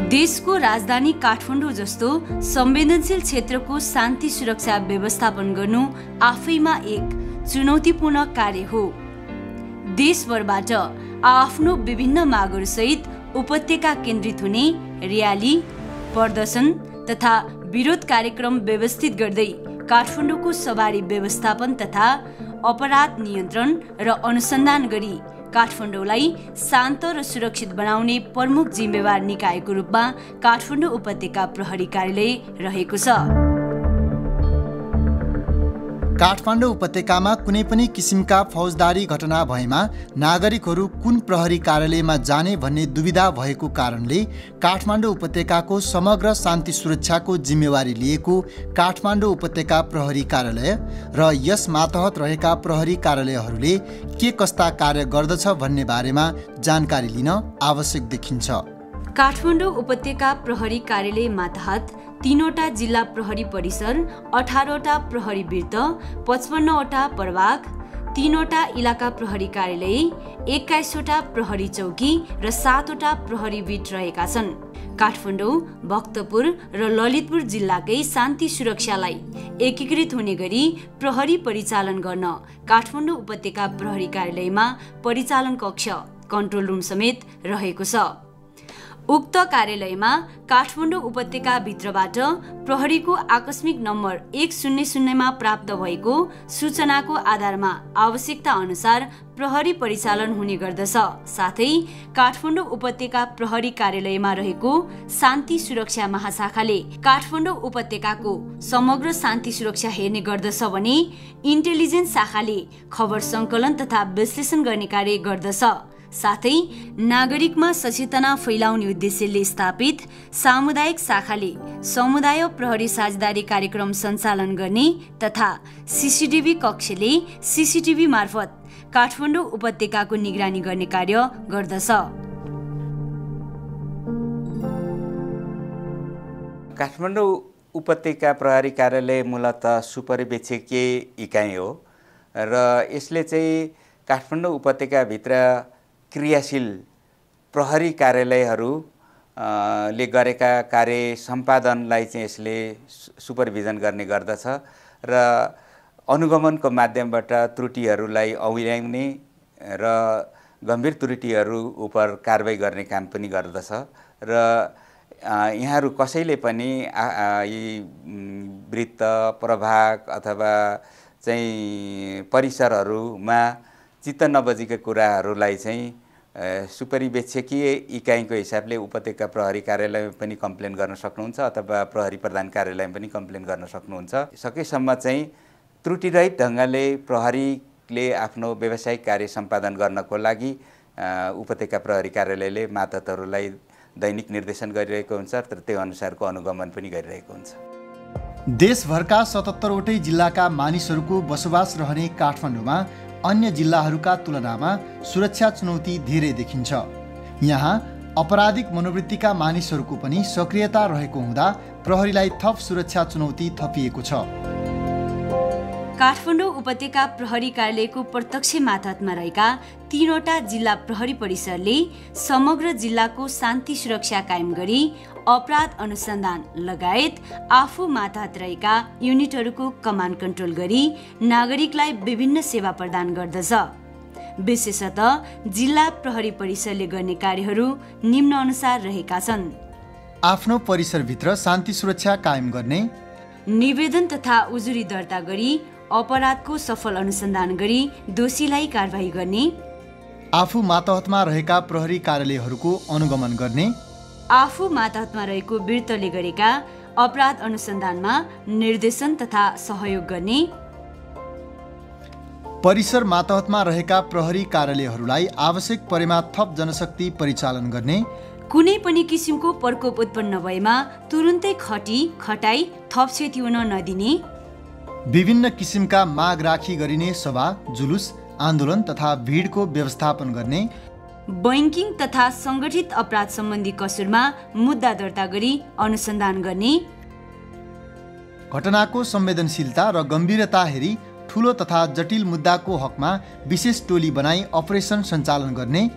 देशको राजधानी काठमाडौँ जस्तो संवेदनशील क्षेत्रको शान्ति सुरक्षा व्यवस्थापन गर्नु आफैमा एक चुनौतीपूर्ण कार्य हो। देशभरबाट आफ्नो विभिन्न मागहरू सहित उपत्यका केन्द्रित हुने र्याली, प्रदर्शन तथा विरोध कार्यक्रम व्यवस्थित गर्दै काठमाडौँको सवारी व्यवस्थापन तथा अपराध नियन्त्रण र अनुसन्धान गरी काठमाडौँलाई शान्त र सुरक्षित बनाउने प्रमुख जिम्मेवार निकायको रूपमा काठमाडौँ उपत्यका प्रहरी कार्यालय रहेको छ। काठमाडौँ उपत्यकामा कुनै पनि किसिमका फौजदारी घटना भएमा नागरिकहरू कुन प्रहरी कार्यालयमा जाने भन्ने दुविधा भएको कारणले काठमाडौँ उपत्यकाको समग्र शान्ति सुरक्षाको जिम्मेवारी लिएको काठमाडौँ उपत्यका प्रहरी कार्यालय र यस मातहत रहेका प्रहरी कार्यालयहरूले के कस्ता कार्य गर्दछ भन्ने बारेमा जानकारी लिन आवश्यक देखिन्छ। काठमाडौँ उपत्यका प्रहरी कार्यालय मातहत 3वटा जिल्ला प्रहरी परिसर, 18वटा प्रहरी वृत्त, 55वटा प्रभाग, 3वटा इलाका प्रहरी कार्यालय, 21वटा प्रहरी चौकी र 7वटा प्रहरी बिट रहेका छन्। काठमाडौँ, भक्तपुर र ललितपुर जिल्लाकै शान्ति सुरक्षालाई एकीकृत हुने गरी प्रहरी परिचालन गर्न काठमाडौँ उपत्यका प्रहरी कार्यालयमा परिचालन कक्ष, कन्ट्रोल रुम समेत रहेको छ। उक्त कार्यालयमा काठमाडौँ उपत्यका भित्रबाट प्रहरीको आकस्मिक नम्बर 100 मा प्राप्त भएको सूचनाको आधारमा आवश्यकता अनुसार प्रहरी परिचालन हुने गर्दछ। साथै काठमाडौँ उपत्यका प्रहरी कार्यालयमा रहेको शान्ति सुरक्षा महाशाखाले काठमाडौँ उपत्यकाको समग्र शान्ति सुरक्षा हेर्ने गर्दछ भने इन्टेलिजेन्स शाखाले खबर सङ्कलन तथा विश्लेषण गर्ने कार्य गर्दछ। साथै नागरिकमा सचेतना फैलाउने उद्देश्यले स्थापित सामुदायिक शाखाले समुदाय प्रहरी साझेदारी कार्यक्रम सञ्चालन गर्ने तथा सीसीटीभी कक्षले सीसीटीभी मार्फत काठमाडौँ उपत्यकाको निगरानी गर्ने कार्य गर्दछ। काठमाडौँ उपत्यका प्रहरी कार्यालय मूलतः सुपरिवेक्षकीय इकाइ हो र यसले चाहिँ काठमाडौँ उपत्यकाभित्र क्रियाशील प्रहरी कार्यालयहरूले गरेका कार्य सम्पादनलाई चाहिँ यसले सुपरभिजन गर्ने गर्दछ र अनुगमनको माध्यमबाट त्रुटिहरूलाई औल्याउने र गम्भीर त्रुटिहरू उप कारबाही गर्ने काम पनि गर्दछ र यहाँहरू कसैले पनि यी वृत्त, प्रभाग अथवा चाहिँ परिसरहरूमा चित्त नबुझेका कुराहरूलाई चाहिँ सुपरिवेक्षकीय इकाइको हिसाबले उपत्यका प्रहरी कार्यालयमा पनि कम्प्लेन गर्न सक्नुहुन्छ अथवा प्रहरी प्रधान कार्यालयमा पनि कम्प्लेन गर्न सक्नुहुन्छ। सकेसम्म चाहिँ त्रुटिरहित ढङ्गले प्रहरीले आफ्नो व्यावसायिक कार्य सम्पादन गर्नको लागि उपत्यका प्रहरी कार्यालयले मातहतहरूलाई दैनिक निर्देशन गरिरहेको हुन्छ र त्यो अनुसारको अनुगमन पनि गरिरहेको हुन्छ। देशभरका 77वटै जिल्लाका मानिसहरूको बसोबास रहने काठमाडौँमा अन्य जिल्लाहरूका तुलनामा सुरक्षा चुनौती धेरै देखिन्छ। यहाँ अपराधिक मनोवृत्तिका मानिसहरूको पनि सक्रियता रहेको हुँदा प्रहरीलाई थप सुरक्षा चुनौती थपिएको छ। काठमाडौँ उपत्यका प्रहरी कार्यालयको प्रत्यक्ष मातहतमा रहेका 3वटा जिल्ला प्रहरी परिसरले समग्र जिल्लाको शान्ति सुरक्षा कायम गरी अपराध अनुसन्धान लगायत आफू मातहत रहेका युनिटहरूको कमान्ड कन्ट्रोल गरी नागरिकलाई विभिन्न सेवा प्रदान गर्दछ। विशेषतः जिल्ला प्रहरी परिसरले गर्ने कार्यहरू निम्न अनुसार रहेका छन्। आफ्नो परिसरभित्र शान्ति सुरक्षा कायम गर्ने, निवेदन तथा उजुरी दर्ता गरी अपराधको सफल अनुसन्धान गरी दोषीलाई कारबाही गर्ने, आफू मातहतमा रहेका प्रहरी कार्यालयहरूको अनुगमन गर्ने, आफू मातहतमा रहेको वृत्तले गरेका अपराध अनुसन्धानमा निर्देशन तथा सहयोग गर्ने, परिसर मातहतमा रहेका प्रहरी कार्यालयहरूलाई आवश्यक परेमा थप जनशक्ति परिचालन गर्ने, कुनै पनि किसिमको प्रकोप उत्पन्न भएमा तुरुन्तै खटाई थप क्षति हुन नदिने, विभिन्न किसिमका माग राखी गरिने सभा, जुलुस, आन्दोलन तथा भिडको व्यवस्थापन गर्ने, बैंकिङ तथा सङ्गठित अपराध सम्बन्धी कसुरमा मुद्दा दर्ता गरी अनुसन्धान गर्ने, घटनाको संवेदनशीलता र गम्भीरता हेरी ठूलो तथा जटिल मुद्दाको हकमा विशेष टोली बनाई अपरेसन सञ्चालन गर्ने,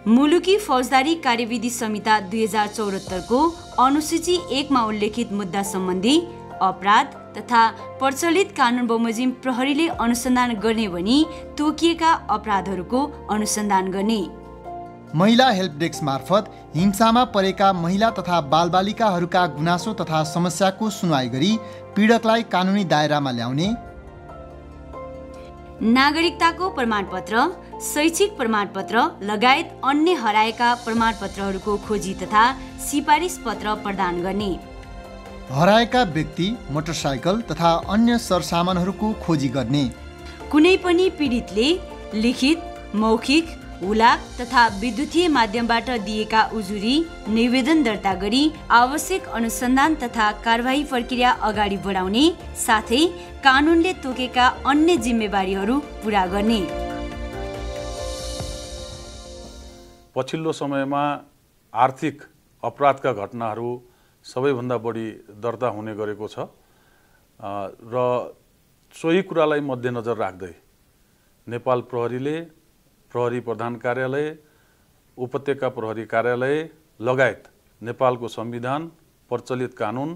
मुलुकी फौजदारी कार्यविधि संहिता 2074 को अनुसूची 1 मा उल्लेखित मुद्दा सम्बन्धी अपराध तथा प्रचलित कानुन बमोजिम प्रहरीले अनुसन्धान गर्ने भनी तोकिएका अपराधहरूको अनुसन्धान गर्ने। महिला हेल्प डेस्क मार्फत हिंसामा परेका महिला तथा बालबालिकाहरूका गुनासो तथा समस्याको सुनवाई गरी पीडकलाई कानुनी दायरामा ल्याउने। नागरिकताको प्रमाणपत्र, शैक्षिक प्रमाणपत्र लगायत अन्य हराएका प्रमाणपत्रहरूको खोजी तथा सिफारिस पत्र प्रदान गर्ने। हराएका व्यक्ति, मोटरसाइकल तथा अन्य सरसामानहरूको खोजी गर्ने। कुनै पनि पीडितले लिखित, मौखिक, हुलाक तथा विद्युतीय माध्यमबाट दिएका उजुरी निवेदन दर्ता गरी आवश्यक अनुसन्धान तथा कारबाही प्रक्रिया अगाडि बढाउने साथै कानुनले तोकेका अन्य जिम्मेवारीहरू पूरा गर्ने। पछिल्लो समयमा आर्थिक अपराधका घटनाहरू सबैभन्दा बढी दर्ता हुने गरेको छ र सोही कुरालाई मध्यनजर राख्दै नेपाल प्रहरीले प्रहरी प्रधान कार्यालय, उपत्यका प्रहरी कार्यालय लगायत नेपालको संविधान, प्रचलित कानुन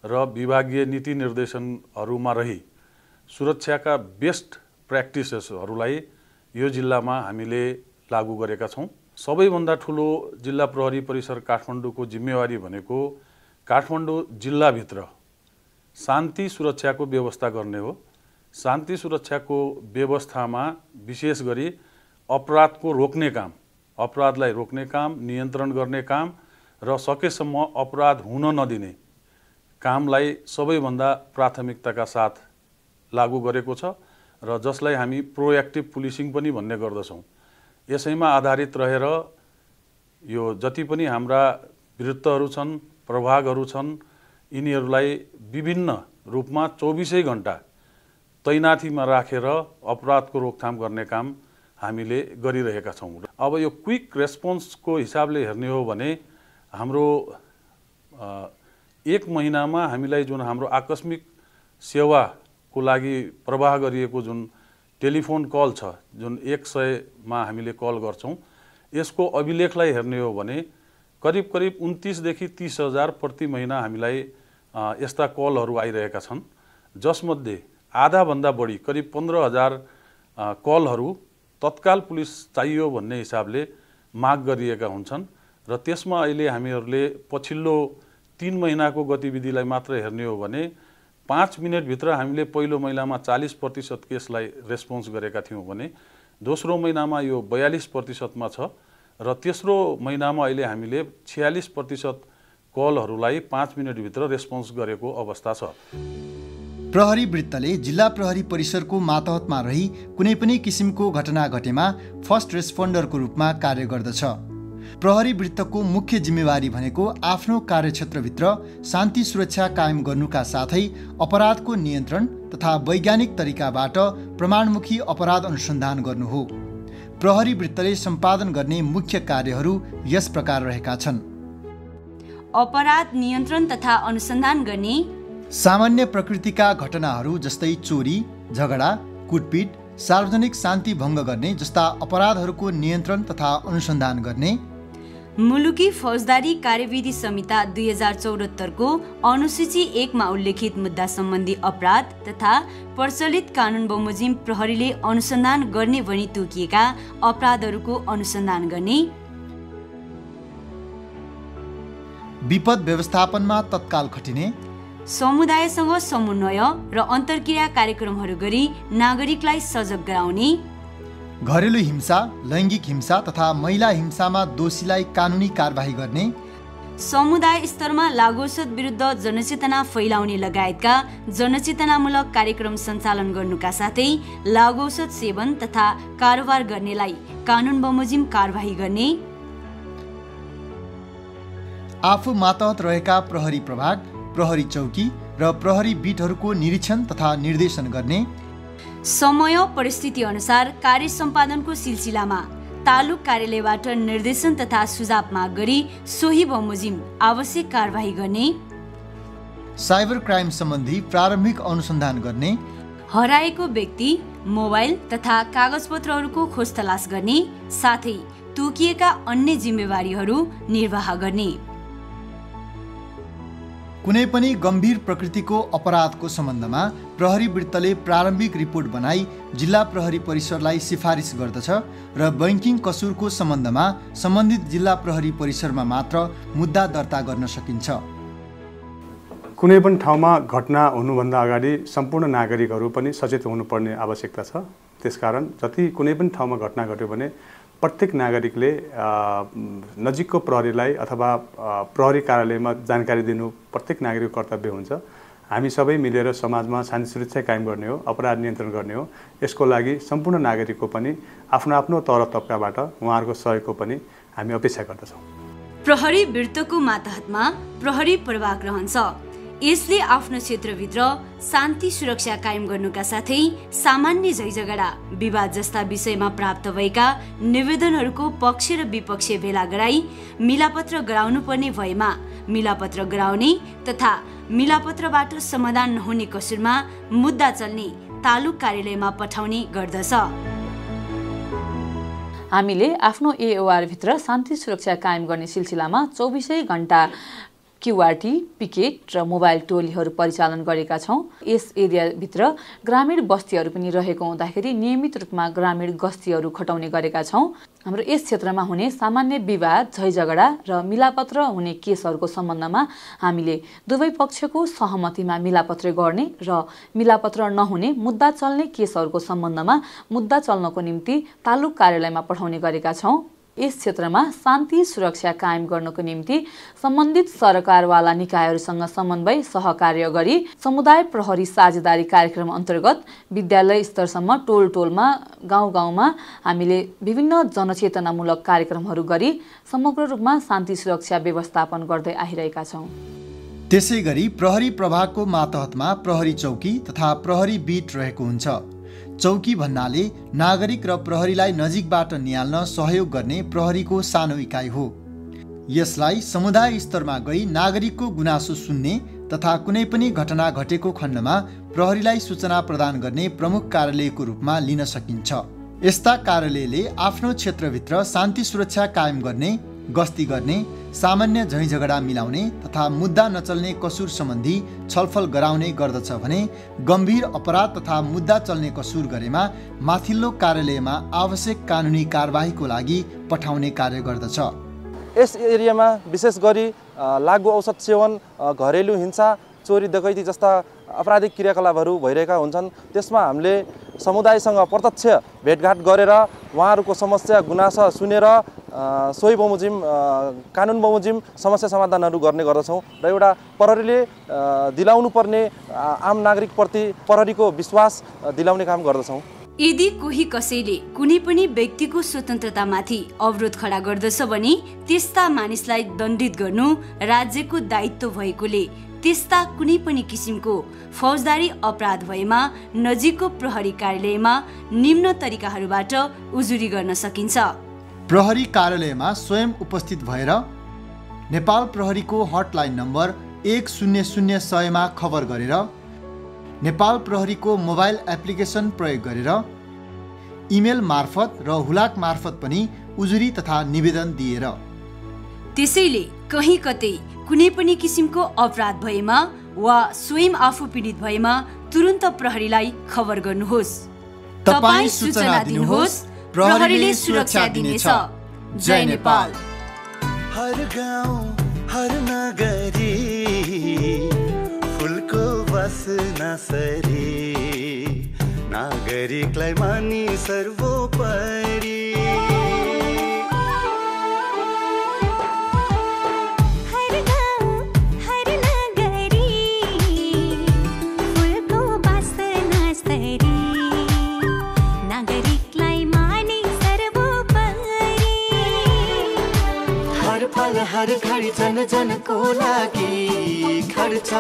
र विभागीय नीति निर्देशनहरूमा रही सुरक्षाका बेस्ट प्र्याक्टिसेसहरूलाई यो जिल्लामा हामीले लागू गरेका छौँ। सबैभन्दा ठुलो जिल्ला प्रहरी परिसर काठमाडौँको जिम्मेवारी भनेको काठमाडौँ जिल्लाभित्र शान्ति सुरक्षाको व्यवस्था गर्ने हो। शान्ति सुरक्षाको व्यवस्थामा विशेष गरी अपराधको रोक्ने काम, अपराधलाई रोक्ने काम, नियन्त्रण गर्ने काम र सकेसम्म अपराध हुन नदिने कामलाई सबैभन्दा प्राथमिकताका साथ लागू गरेको छ र जसलाई हामी प्रोएक्टिभ पुलिसिङ पनि भन्ने गर्दछौँ। यसैमा आधारित रहेर यो जति पनि हाम्रा वृत्तहरू छन्, प्रभागहरू छन्, यिनीहरूलाई विभिन्न रूपमा 24 घण्टा तैनाथीमा राखेर अपराधको रोकथाम गर्ने काम हामीले गरिरहेका छौँ। अब यो क्विक रेस्पोन्सको हिसाबले हेर्ने हो भने हाम्रो 1 महिनामा हामीलाई जुन हाम्रो आकस्मिक सेवाको लागि प्रवाह गरिएको जुन टेलिफोन कल छ, जुन 100मा हामीले कल गर्छौँ, यसको अभिलेखलाई हेर्ने हो भने करिब 29 देखि 30 हजार प्रति महिना हामीलाई यस्ता कलहरू आइरहेका छन्, जसमध्ये आधाभन्दा बढी करिब 15,000 कलहरू तत्काल पुलिस चाहियो भन्ने हिसाबले माग गरिएका हुन्छन् र त्यसमा अहिले हामीहरूले पछिल्लो 3 महिनाको गतिविधिलाई मात्र हेर्ने हो भने 5 मिनटभित्र हामीले पहिलो महिनामा 40% केसलाई रेस्पोन्स गरेका थियौँ भने दोस्रो महिनामा यो 42%मा छ र तेस्रो महिनामा अहिले हामीले 46% कलहरूलाई 5 मिनटभित्र रेस्पोन्स गरेको अवस्था छ। प्रहरी वृत्तले जिल्ला प्रहरी परिसरको मातहतमा रही कुनै पनि किसिमको घटना घटेमा फर्स्ट रेस्पोन्डरको रूपमा कार्य गर्दछ। प्रहरी वृत्तको मुख्य जिम्मेवारी भनेको आफ्नो कार्यक्षेत्रभित्र शान्ति सुरक्षा कायम गर्नुका साथै अपराधको नियन्त्रण तथा वैज्ञानिक तरिकाबाट प्रमाणमुखी अपराध अनुसन्धान गर्नु हो। प्रहरी वृत्तले सम्पादन गर्ने मुख्य कार्यहरू यस प्रकार रहेका छन्। अपराध नियन्त्रण तथा अनुसन्धान गर्ने, सामान्य प्रकृतिका घटनाहरू जस्तै चोरी, झगडा, कुटपिट, सार्वजनिक शान्ति भङ्ग गर्ने जस्ता अपराधहरूको नियन्त्रण तथा अनुसन्धान गर्ने, मुलुकी फौजदारी कार्यविधि संहिता 2074 को अनुसूची 1 मा उल्लेखित मुद्दा सम्बन्धी अपराध तथा प्रचलित कानुन बमोजिम प्रहरीले अनुसन्धान गर्ने भनी तोकिएका अपराधहरूको अनुसन्धान गर्ने, विपद व्यवस्थापनमा तत्काल खटिने, समुदायसँग समन्वय र अन्तर्क्रिया कार्यक्रमहरू गरी नागरिकलाई सजग गराउने, घरेलु हिंसा, लैङ्गिक हिंसा तथा महिला हिंसामा दोषीलाई कानुनी कारबाही गर्ने, समुदाय स्तरमा लागुऔषध विरुद्ध जनचेतना फैलाउने लगायतका जनचेतनामूलक कार्यक्रम सञ्चालन गर्नुका साथै लागुऔषध सेवन तथा कारोबार गर्नेलाई कानुन बमोजिम कारबाही गर्ने, आफू मातहत रहेका प्रहरी प्रभाग, प्रहरी चौकी र प्रहरी बिटहरूको निरीक्षण तथा निर्देशन गर्ने, समय परिस्थिति अनुसार कार्य सम्पादनको सिलसिलामा तालुक कार्यालयबाट निर्देशन तथा सुझाव माग गरी सोही बमोजिम आवश्यक कारबाही गर्ने, साइबर क्राइम सम्बन्धी प्रारम्भिक अनुसन्धान गर्ने, हराएको व्यक्ति, मोबाइल तथा कागजपत्रहरूको खोज तलास गर्ने, साथै तोकिएका अन्य जिम्मेवारीहरू निर्वाह गर्ने। कुनै पनि गम्भीर प्रकृतिको अपराधको सम्बन्धमा प्रहरी वृत्तले प्रारम्भिक रिपोर्ट बनाई जिल्ला प्रहरी परिसरलाई सिफारिस गर्दछ र बैंकिङ कसुरको सम्बन्धमा सम्बन्धित जिल्ला प्रहरी परिसरमा मात्र मुद्दा दर्ता गर्न सकिन्छ। कुनै पनि ठाउँमा घटना हुनुभन्दा अगाडि सम्पूर्ण नागरिकहरू पनि सचेत हुनुपर्ने आवश्यकता छ। त्यसकारण जति कुनै पनि ठाउँमा घटना घट्यो भने प्रत्येक नागरिकले नजिकको प्रहरीलाई अथवा प्रहरी कार्यालयमा जानकारी दिनु प्रत्येक नागरिकको कर्तव्य हुन्छ। हामी सबै मिलेर समाजमा शान्ति सुरक्षा कायम गर्ने हो, अपराध नियन्त्रण गर्ने हो। यसको लागि सम्पूर्ण नागरिकको पनि आफ्नो आफ्नो तौर तबकाबाट उहाँहरूको सहयोगको पनि हामी अपेक्षा गर्दछौँ। प्रहरी वृत्तको मातहतमा प्रहरी प्रभाग रहन्छ। यसले आफ्नो क्षेत्रभित्र शान्ति सुरक्षा कायम गर्नुका साथै सामान्य झैझगडा विवाद जस्ता विषयमा प्राप्त भएका निवेदनहरूको पक्ष र विपक्ष भेला गराई मिलापत्र गराउनु पर्ने भएमा मिलापत्र गराउने तथा मिलापत्रबाट समाधान नहुने कसुरमा मुद्दा चल्ने तालुक कार्यालयमा पठाउने गर्दछ। हामीले आफ्नो एओआर भित्र शान्ति सुरक्षा कायम गर्ने सिलसिलामा 24 घण्टा क्युआरटी, पिकेट र मोबाइल टोलीहरू परिचालन गरेका छौँ। यस एरियाभित्र ग्रामीण बस्तीहरू पनि रहेको हुँदाखेरि नियमित रूपमा ग्रामीण गस्तीहरू खटाउने गरेका छौँ। हाम्रो यस क्षेत्रमा हुने सामान्य विवाद, झैझगडा र मिलापत्र हुने केसहरूको सम्बन्धमा हामीले दुवै पक्षको सहमतिमा मिलापत्र गर्ने र मिलापत्र नहुने मुद्दा चल्ने केसहरूको सम्बन्धमा मुद्दा चल्नको निम्ति तालुक कार्यालयमा पठाउने गरेका छौँ। यस क्षेत्रमा शान्ति सुरक्षा कायम गर्नको निम्ति सम्बन्धित सरकारवाला निकायहरूसँग समन्वय सहकार्य गरी समुदाय प्रहरी साझेदारी कार्यक्रम अन्तर्गत विद्यालय स्तरसम्म टोल टोलमा गाउँ गाउँमा हामीले विभिन्न जनचेतनामूलक कार्यक्रमहरू गरी समग्र रूपमा शान्ति सुरक्षा व्यवस्थापन गर्दै आइरहेका छौँ। त्यसै गरी प्रहरी प्रभागको मातहतमा प्रहरी चौकी तथा प्रहरी बीट रहेको हुन्छ। चौकी भन्नाले नागरिक र प्रहरीलाई नजिकबाट निहाल्न सहयोग गर्ने प्रहरीको सानो इकाइ हो। यसलाई समुदाय स्तरमा गई नागरिकको गुनासो सुन्ने तथा कुनै पनि घटना घटेको खण्डमा प्रहरीलाई सूचना प्रदान गर्ने प्रमुख कार्यालयको रूपमा लिन सकिन्छ। यस्ता कार्यालयले आफ्नो क्षेत्रभित्र शान्ति सुरक्षा कायम गर्ने, गस्ती गर्ने, सामान्य झैझगडा मिलाउने तथा मुद्दा नचल्ने कसुर सम्बन्धी छलफल गराउने गर्दछ भने गम्भीर अपराध तथा मुद्दा चल्ने कसुर गरेमा माथिल्लो कार्यालयमा आवश्यक कानुनी कारबाहीको लागि पठाउने कार्य गर्दछ। यस एरियामा विशेष गरी लागु औषध सेवन, घरेलु हिंसा, चोरी डकैती जस्ता आपराधिक क्रियाकलापहरू भइरहेका हुन्छन्। त्यसमा हामीले समुदायसँग प्रत्यक्ष भेटघाट गरेर उहाँहरूको समस्या गुनासा सुनेर सोही बमोजिम कानुन बमोजिम समस्या समाधानहरू गर्ने गर्दछौँ र एउटा प्रहरीले दिलाउनु पर्ने आम नागरिकप्रति प्रहरीको विश्वास दिलाउने काम गर्दछौँ। यदि कोही कसैले कुनै पनि व्यक्तिको स्वतन्त्रतामाथि अवरोध खडा गर्दछ भने त्यस्ता मानिसलाई दण्डित गर्नु राज्यको दायित्व भएकोले त्यस्ता कुनै पनि किसिमको फौजदारी अपराध भएमा नजिकको प्रहरी कार्यालयमा निम्न तरिकाहरूबाट उजुरी गर्न सकिन्छ। प्रहरी कार्यालयमा स्वयं उपस्थित भएर नेपाल प्रहरीको हटलाइन नम्बर 100 मा खबर गरेर, नेपाल प्रहरीको मोबाइल एप्लिकेसन प्रयोग गरेर, इमेल मार्फत र हुलाक मार्फत पनि उजुरी तथा निवेदन दिएर। त्यसैले कहीँ कतै कुनै पनि किसिमको अपराध भएमा वा स्वयं आफू पीडित भएमा तुरुन्त प्रहरीलाई खबर गर्नुहोस्। तपाईँ सूचना दिनुहोस्, प्रहरीले सुरक्षा दिनेछ। जय नेपाल। हर गाउँ हर नगरी फुलको बस्ना सरी नागरिकलाई मानी सर्वोपरि। हर घडी जन जनको लागि खड्छ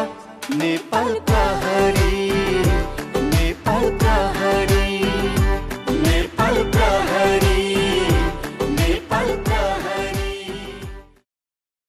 नेपाल प्रहरी।